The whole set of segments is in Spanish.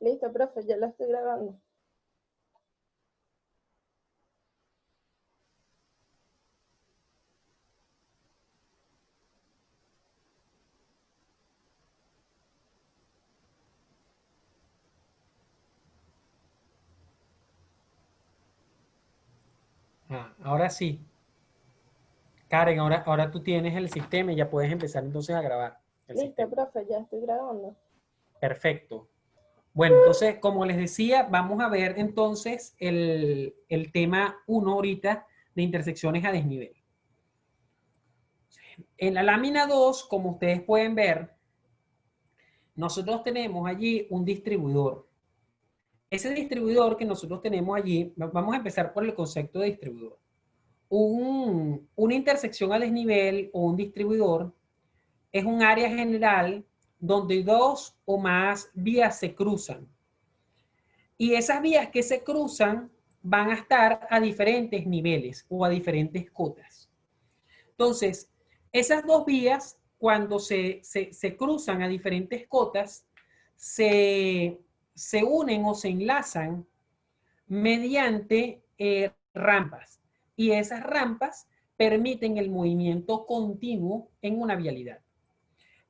Listo, profe, ya la estoy grabando. Ah, ahora sí. Karen, ahora tú tienes el sistema y ya puedes empezar entonces a grabar el Listo, sistema. profe, ya estoy grabando. Perfecto. Bueno, entonces, como les decía, vamos a ver entonces el tema uno ahorita de intersecciones a desnivel. En la lámina 2, como ustedes pueden ver, nosotros tenemos allí un distribuidor. Ese distribuidor que nosotros tenemos allí, vamos a empezar por el concepto de distribuidor. Una intersección a desnivel o un distribuidor es un área general donde dos o más vías se cruzan. Y esas vías que se cruzan van a estar a diferentes niveles o a diferentes cotas. Entonces, esas dos vías, cuando se cruzan a diferentes cotas, se unen o se enlazan mediante rampas. Y esas rampas permiten el movimiento continuo en una vialidad.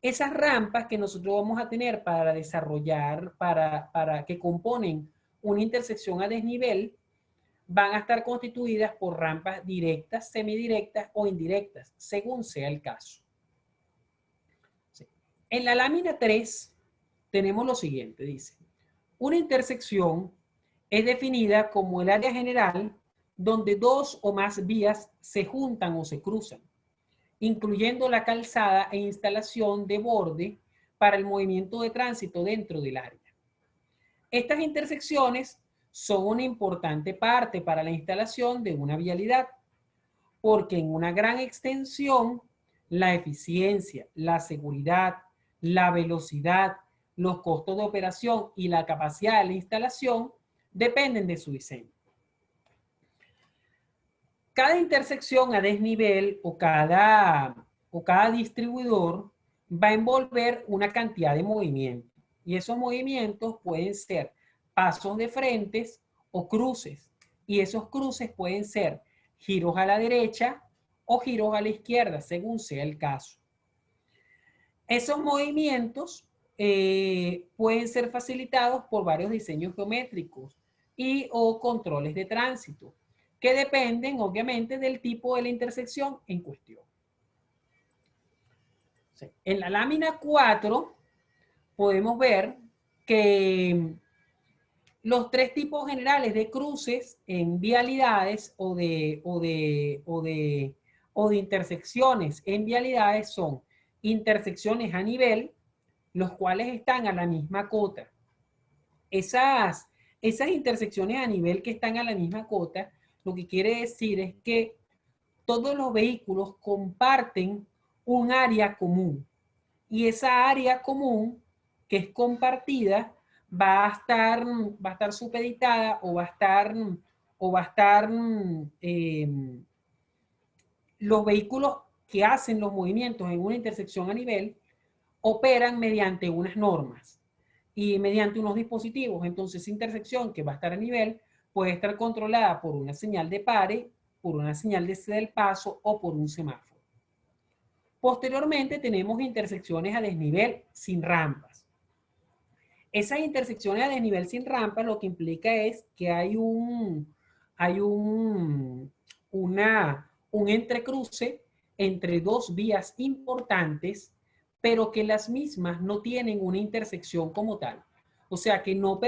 Esas rampas que nosotros vamos a tener para desarrollar, para que componen una intersección a desnivel, van a estar constituidas por rampas directas, semidirectas o indirectas, según sea el caso. Sí. En la lámina 3 tenemos lo siguiente, dice, una intersección es definida como el área general donde dos o más vías se juntan o se cruzan, incluyendo la calzada e instalación de borde para el movimiento de tránsito dentro del área. Estas intersecciones son una importante parte para la instalación de una vialidad, porque en una gran extensión, la eficiencia, la seguridad, la velocidad, los costos de operación y la capacidad de la instalación dependen de su diseño. Cada intersección a desnivel o cada distribuidor va a envolver una cantidad de movimientos. Y esos movimientos pueden ser pasos de frentes o cruces. Y esos cruces pueden ser giros a la derecha o giros a la izquierda, según sea el caso. Esos movimientos pueden ser facilitados por varios diseños geométricos y o controles de tránsito, que dependen obviamente del tipo de la intersección en cuestión. Sí. En la lámina 4 podemos ver que los tres tipos generales de cruces en vialidades o de intersecciones en vialidades son intersecciones a nivel, los cuales están a la misma cota. Esas intersecciones a nivel que están a la misma cota, lo que quiere decir es que todos los vehículos comparten un área común. Y esa área común que es compartida va a estar supeditada o va a estar los vehículos que hacen los movimientos en una intersección a nivel operan mediante unas normas y mediante unos dispositivos. Entonces, esa intersección que va a estar a nivel puede estar controlada por una señal de pare, por una señal de ceda del paso o por un semáforo. Posteriormente tenemos intersecciones a desnivel sin rampas. Esas intersecciones a desnivel sin rampas lo que implica es que hay un entrecruce entre dos vías importantes, pero que las mismas no tienen una intersección como tal. O sea, que no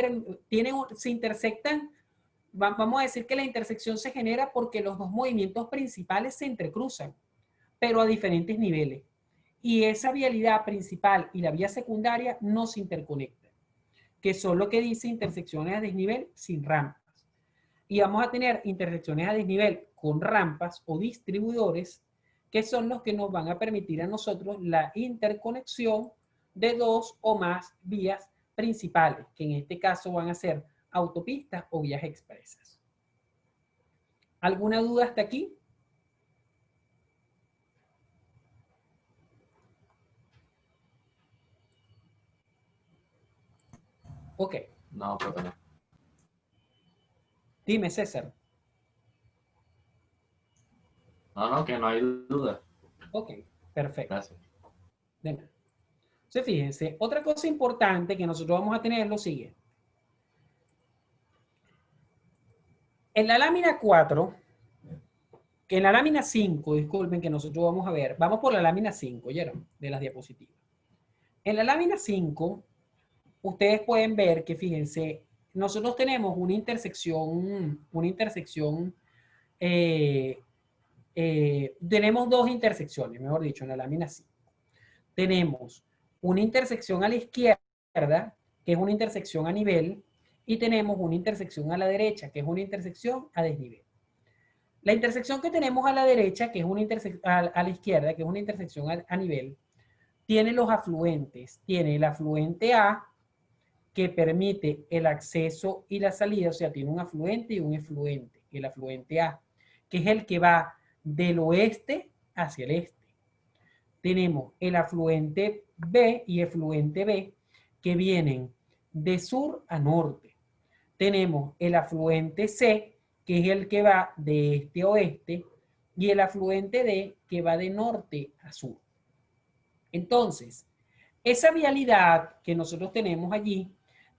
se intersectan. Vamos a decir que la intersección se genera porque los dos movimientos principales se entrecruzan, pero a diferentes niveles. Y esa vialidad principal y la vía secundaria no se interconectan, que son lo que dice intersecciones a desnivel sin rampas. Y vamos a tener intersecciones a desnivel con rampas o distribuidores, que son los que nos van a permitir a nosotros la interconexión de dos o más vías principales, que en este caso van a ser autopistas o vías expresas. ¿Alguna duda hasta aquí? Ok. No, creo que no. Dime, César. No, que no hay duda. Ok, perfecto. Gracias. De nada. Entonces, fíjense, otra cosa importante que nosotros vamos a tener es lo siguiente. En la lámina 4, que en la lámina 5, disculpen que nosotros vamos a ver, vamos por la lámina 5, ¿oyeron? De las diapositivas. En la lámina 5, ustedes pueden ver que, fíjense, nosotros tenemos una intersección, tenemos dos intersecciones, mejor dicho, en la lámina 5. Tenemos una intersección a la izquierda, que es una intersección a nivel, y tenemos una intersección a la derecha, que es una intersección a desnivel. La intersección que tenemos a la derecha, que es una intersección a la izquierda, que es una intersección a nivel, tiene los afluentes. Tiene el afluente A, que permite el acceso y la salida, o sea, tiene un afluente y un efluente. El afluente A, que es el que va del oeste hacia el este. Tenemos el afluente B y efluente B, que vienen de sur a norte. Tenemos el afluente C, que es el que va de este a oeste, y el afluente D, que va de norte a sur. Entonces, esa vialidad que nosotros tenemos allí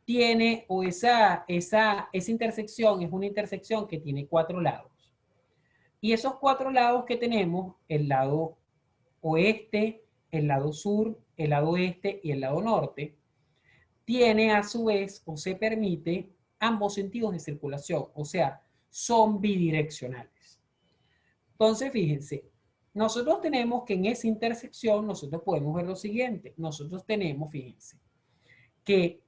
tiene, o esa intersección es una intersección que tiene 4 lados. Y esos 4 lados que tenemos, el lado oeste, el lado sur, el lado este y el lado norte, tiene a su vez o se permite ambos sentidos de circulación, o sea, son bidireccionales. Entonces, fíjense, nosotros tenemos que en esa intersección nosotros podemos ver lo siguiente. Nosotros tenemos, fíjense, que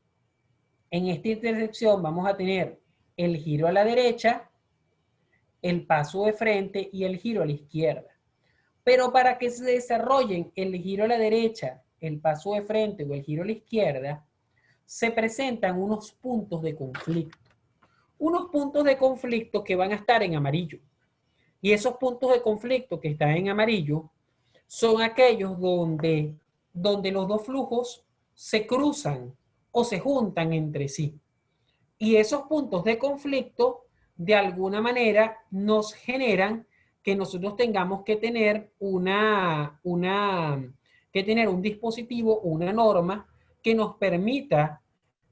en esta intersección vamos a tener el giro a la derecha, el paso de frente y el giro a la izquierda. Pero para que se desarrollen el giro a la derecha, el paso de frente o el giro a la izquierda, se presentan unos puntos de conflicto. Unos puntos de conflicto que van a estar en amarillo. Y esos puntos de conflicto que están en amarillo son aquellos donde los dos flujos se cruzan o se juntan entre sí. Y esos puntos de conflicto, de alguna manera, nos generan que nosotros tengamos que tener un dispositivo, una norma que nos permita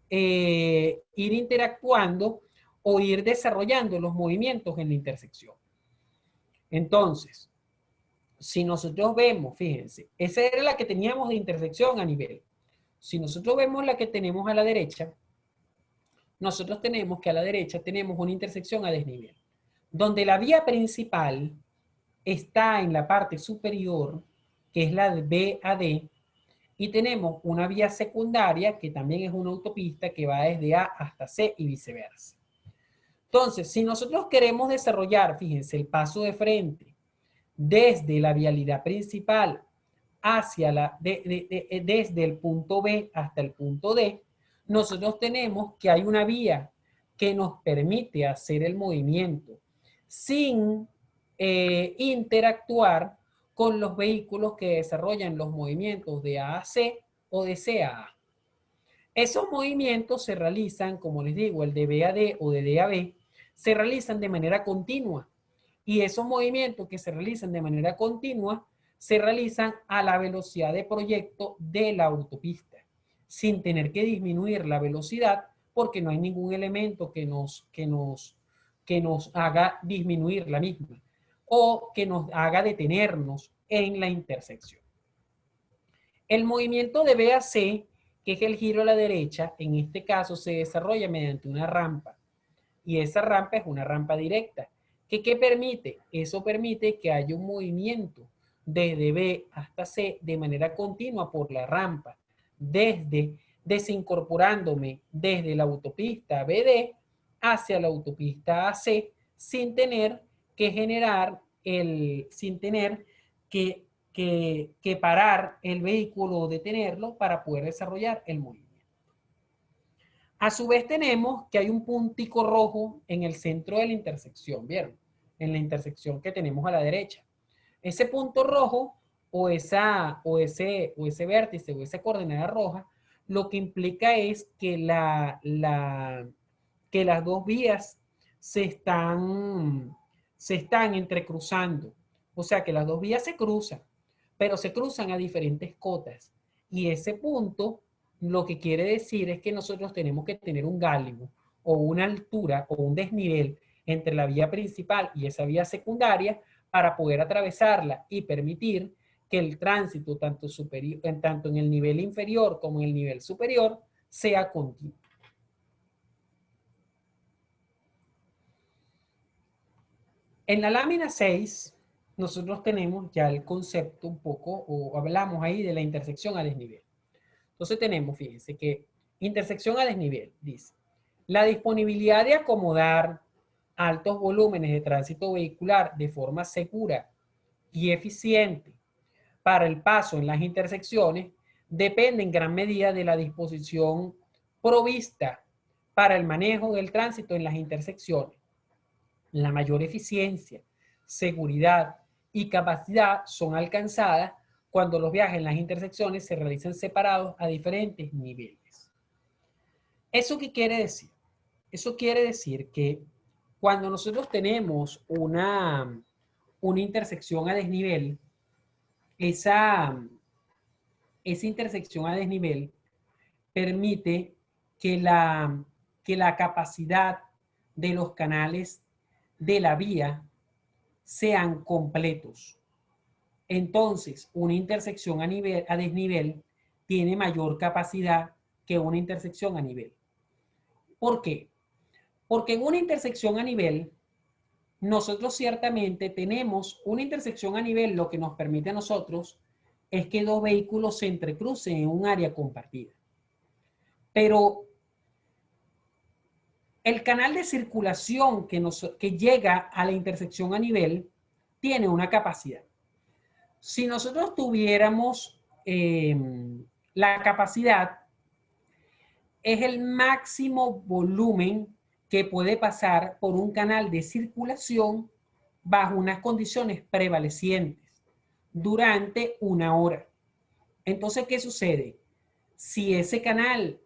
ir interactuando o ir desarrollando los movimientos en la intersección. Entonces, si nosotros vemos, fíjense, esa era la que teníamos de intersección a nivel. Si nosotros vemos la que tenemos a la derecha, nosotros tenemos que a la derecha tenemos una intersección a desnivel, donde la vía principal está en la parte superior, que es la de B a D, y tenemos una vía secundaria, que también es una autopista que va desde A hasta C y viceversa. Entonces, si nosotros queremos desarrollar, fíjense, el paso de frente desde la vialidad principal hacia desde el punto B hasta el punto D, nosotros tenemos que hay una vía que nos permite hacer el movimiento sin interactuar con los vehículos que desarrollan los movimientos de A a C o de C a A. Esos movimientos se realizan, como les digo, el de B a D o de D a B, se realizan de manera continua. Y esos movimientos que se realizan de manera continua se realizan a la velocidad de proyecto de la autopista, sin tener que disminuir la velocidad porque no hay ningún elemento que nos haga disminuir la misma o que nos haga detenernos en la intersección. El movimiento de B a C, que es el giro a la derecha, en este caso se desarrolla mediante una rampa. Y esa rampa es una rampa directa. ¿Qué permite? Eso permite que haya un movimiento desde B hasta C de manera continua por la rampa, desincorporándome desde la autopista BD hacia la autopista AC sin tener que generar sin tener que parar el vehículo o detenerlo para poder desarrollar el movimiento. A su vez tenemos que hay un puntico rojo en el centro de la intersección, ¿vieron? En la intersección que tenemos a la derecha. Ese punto rojo o ese vértice o esa coordenada roja lo que implica es que, que las dos vías se están entrecruzando. O sea que las dos vías se cruzan, pero se cruzan a diferentes cotas. Y ese punto lo que quiere decir es que nosotros tenemos que tener un gálimo o una altura o un desnivel entre la vía principal y esa vía secundaria para poder atravesarla y permitir que el tránsito, tanto en el nivel inferior como en el nivel superior, sea continuo. En la lámina 6, nosotros tenemos ya el concepto un poco, o hablamos ahí de la intersección a desnivel. Entonces tenemos, fíjense que intersección a desnivel, dice, la disponibilidad de acomodar altos volúmenes de tránsito vehicular de forma segura y eficiente para el paso en las intersecciones depende en gran medida de la disposición provista para el manejo del tránsito en las intersecciones. La mayor eficiencia, seguridad y capacidad son alcanzadas cuando los viajes en las intersecciones se realizan separados a diferentes niveles. ¿Eso qué quiere decir? Eso quiere decir que cuando nosotros tenemos una intersección a desnivel, esa intersección a desnivel permite que la capacidad de los canales de la vía sean completos. Entonces, una intersección a desnivel tiene mayor capacidad que una intersección a nivel. ¿Por qué? Porque en una intersección a nivel, nosotros ciertamente tenemos una intersección a nivel, lo que nos permite a nosotros es que dos vehículos se entrecrucen en un área compartida. Pero el canal de circulación que llega a la intersección a nivel tiene una capacidad. Si nosotros tuviéramos la capacidad, es el máximo volumen que puede pasar por un canal de circulación bajo unas condiciones prevalecientes durante una hora. Entonces, ¿qué sucede? Si ese canal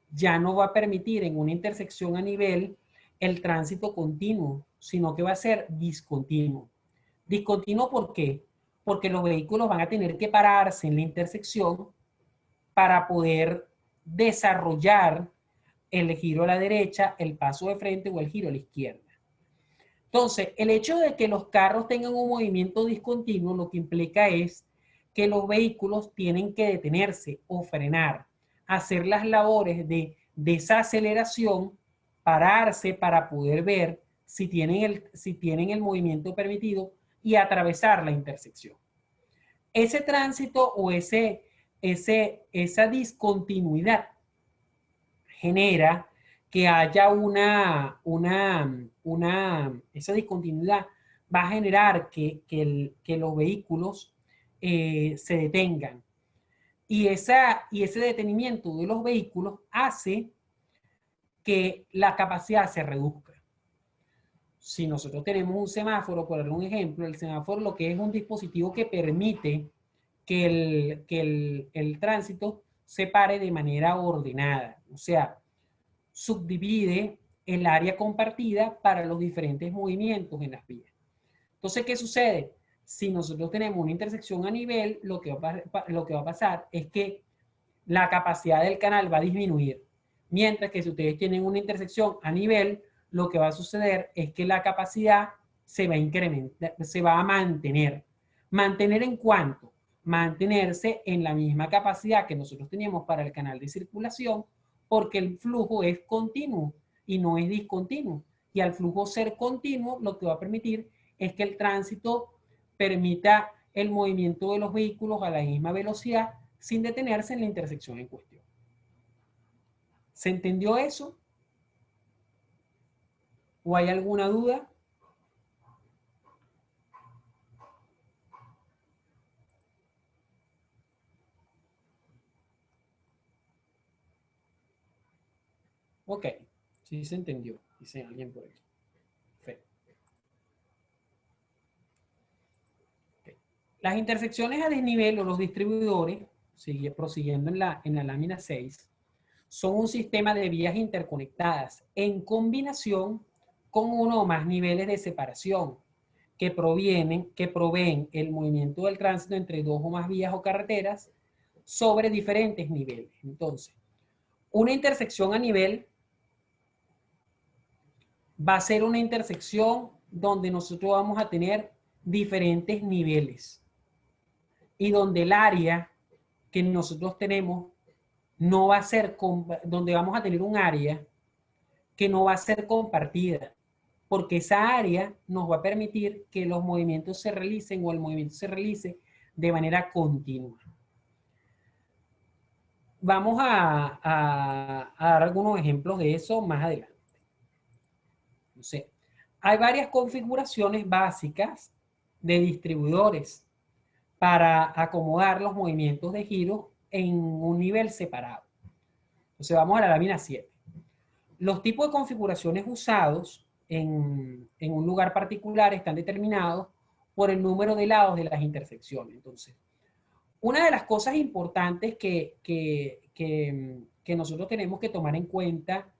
ya no va a permitir en una intersección a nivel el tránsito continuo, sino que va a ser discontinuo. ¿Discontinuo por qué? Porque los vehículos van a tener que pararse en la intersección para poder desarrollar el giro a la derecha, el paso de frente o el giro a la izquierda. Entonces, el hecho de que los carros tengan un movimiento discontinuo lo que implica es que los vehículos tienen que detenerse o frenar, hacer las labores de desaceleración, pararse para poder ver si tienen el movimiento permitido y atravesar la intersección. Ese tránsito o esa discontinuidad genera que haya esa discontinuidad va a generar que los vehículos se detengan. Y ese detenimiento de los vehículos hace que la capacidad se reduzca. Si nosotros tenemos un semáforo, por dar un ejemplo, el semáforo lo que es un dispositivo que permite que el tránsito se pare de manera ordenada. O sea, subdivide el área compartida para los diferentes movimientos en las vías. Entonces, ¿qué sucede? Si nosotros tenemos una intersección a nivel, lo que va a pasar es que la capacidad del canal va a disminuir. Mientras que si ustedes tienen una intersección a nivel, lo que va a suceder es que la capacidad se va a incrementar, se va a mantener. ¿Mantener en cuánto? Mantenerse en la misma capacidad que nosotros teníamos para el canal de circulación, porque el flujo es continuo y no es discontinuo. Y al flujo ser continuo, lo que va a permitir es que el tránsito permita el movimiento de los vehículos a la misma velocidad sin detenerse en la intersección en cuestión. ¿Se entendió eso? ¿O hay alguna duda? Ok, sí se entendió, dice alguien por aquí. Perfecto. Okay. Las intersecciones a desnivel o los distribuidores sigue prosiguiendo en la lámina 6, son un sistema de vías interconectadas en combinación con uno o más niveles de separación que proveen el movimiento del tránsito entre dos o más vías o carreteras sobre diferentes niveles. Entonces, una intersección a nivel va a ser una intersección donde nosotros vamos a tener diferentes niveles y donde el área que nosotros tenemos no va a ser, donde vamos a tener un área que no va a ser compartida, porque esa área nos va a permitir que los movimientos se realicen o el movimiento se realice de manera continua. Vamos a dar algunos ejemplos de eso más adelante. No sé. Hay varias configuraciones básicas de distribuidores para acomodar los movimientos de giro en un nivel separado. Entonces vamos a la lámina 7. Los tipos de configuraciones usados en un lugar particular están determinados por el número de lados de las intersecciones. Entonces, una de las cosas importantes que nosotros tenemos que tomar en cuenta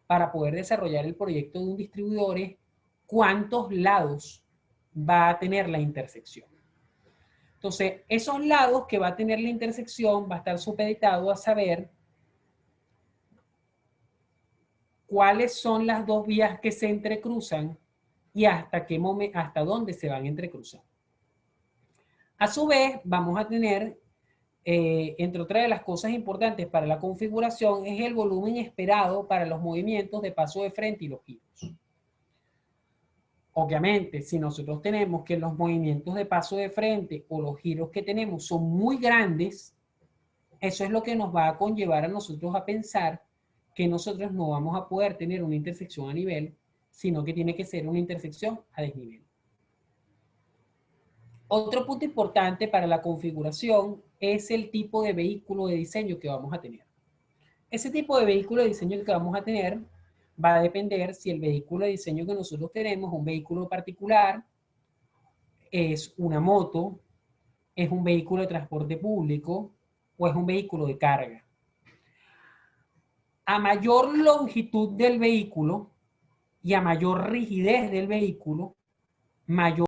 para poder desarrollar el proyecto de un distribuidor es cuántos lados va a tener la intersección. Entonces, esos lados que va a tener la intersección va a estar supeditado a saber cuáles son las dos vías que se entrecruzan y hasta dónde se van a entrecruzar. A su vez, vamos a tener, entre otras de las cosas importantes para la configuración, es el volumen esperado para los movimientos de paso de frente y los giros. Obviamente, si nosotros tenemos que los movimientos de paso de frente o los giros que tenemos son muy grandes, eso es lo que nos va a conllevar a nosotros a pensar que nosotros no vamos a poder tener una intersección a nivel, sino que tiene que ser una intersección a desnivel. Otro punto importante para la configuración es el tipo de vehículo de diseño que vamos a tener. Ese tipo de vehículo de diseño que vamos a tener va a depender si el vehículo de diseño que nosotros tenemos es un vehículo particular, es una moto, es un vehículo de transporte público o es un vehículo de carga. A mayor longitud del vehículo y a mayor rigidez del vehículo, mayor